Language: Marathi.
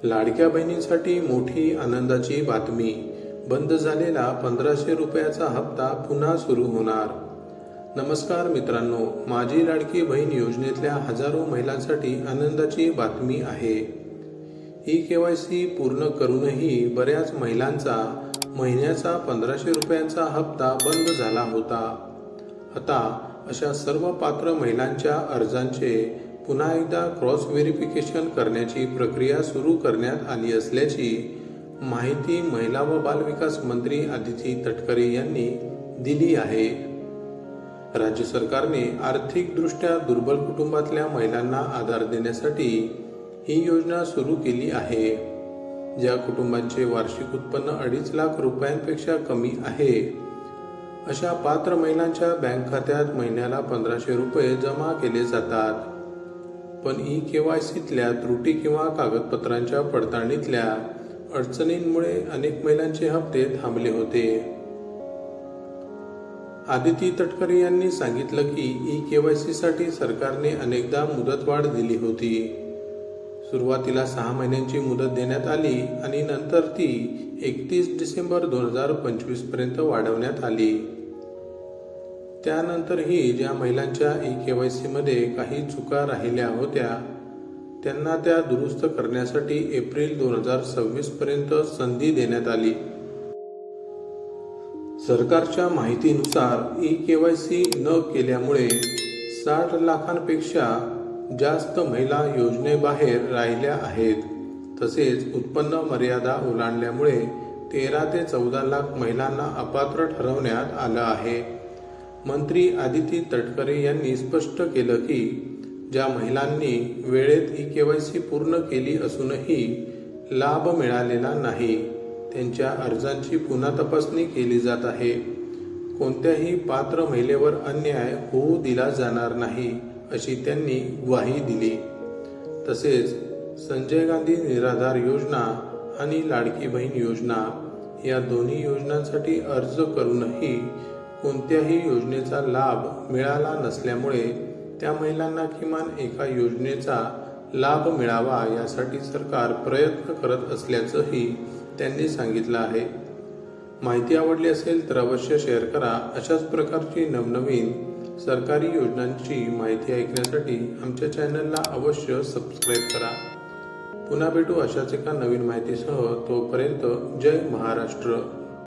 लाडक्या बहिणींसाठी मोठी आनंदाची बातमी. बंद झालेला 1500 रुपयाचा हप्ता पुन्हा सुरू होणार. नमस्कार मित्रांनो, माझी लाडकी बहीण योजनेतल्या हजारो महिलांसाठी आनंदाची बातमी आहे. ई-केवायसी पूर्ण करूनही बऱ्याच महिलांचा महिन्याचा 1500 रुपयांचा हप्ता बंद झाला होता. आता अशा सर्व पात्र महिलांच्या अर्जांचे पुन्हा एकदा क्रॉस व्हेरिफिकेशन करण्याची प्रक्रिया सुरू करण्यात आली असल्याची माहिती महिला व बालविकास मंत्री आदिती तटकरे यांनी दिली आहे. राज्य सरकारने आर्थिकदृष्ट्या दुर्बल कुटुंबातल्या महिलांना आधार देण्यासाठी ही योजना सुरू केली आहे. ज्या कुटुंबांचे वार्षिक उत्पन्न 2.5 लाख रुपयांपेक्षा कमी आहे अशा पात्र महिलांच्या बँक खात्यात महिन्याला 1500 रुपये जमा केले जातात. पण ई-केवायसीतल्या त्रुटी किंवा कागदपत्रांच्या पडताळणीतल्या अडचणींमुळे अनेक महिलांचे हप्ते थांबले होते. आदिती तटकरे यांनी सांगितलं की ई-केवायसी साठी सरकारने अनेकदा मुदतवाढ दिली होती. सुरुवातीला 6 महिन्यांची मुदत देण्यात आली आणि नंतर ती 31 डिसेंबर 2025 पर्यंत वाढवण्यात आली. त्यानंतरही ज्या महिलांच्या ई-केवायसी मध्ये काही चुका राहिल्या होत्या त्यांना त्या दुरुस्त करण्यासाठी एप्रिल 2026 पर्यंत संधी देण्यात आली. सरकारच्या माहितीनुसार ई-केवायसी न केल्यामुळे 60 लाखांपेक्षा जास्त महिला योजनेबाहेर राहिल्या आहेत. तसेच उत्पन्न मर्यादा ओलांडल्यामुळे 13 ते 14 लाख महिलांना अपात्र ठरवण्यात आलं आहे. मंत्री आदिती तटकरे यांनी स्पष्ट केलं की ज्या महिलांनी वेळेत ई-केवायसी पूर्ण केली असूनही लाभ मिळालेला नाही त्यांच्या अर्जांची पुन्हा तपासणी केली जात आहे. कोणत्याही पात्र महिलेवर अन्याय होऊ दिला जाणार नाही अशी त्यांनी ग्वाही दिली. तसेच संजय गांधी निराधार योजना आणि लाडकी बहीण योजना या दोन्ही योजनांसाठी अर्ज करूनही कोणत्याही योजनेचा लाभ मिळाला नसल्यामुळे त्या महिलांना किमान एका योजनेचा लाभ मिळावा यासाठी सरकार प्रयत्न करत असल्याचंही त्यांनी सांगितलं आहे. माहिती आवडली असेल तर अवश्य शेअर करा. अशाच प्रकारची नवनवीन सरकारी योजनांची माहिती ऐकण्यासाठी आमच्या चॅनलला अवश्य सबस्क्राईब करा. पुन्हा भेटू अशाच एका नवीन माहितीसह. तोपर्यंत जय महाराष्ट्र.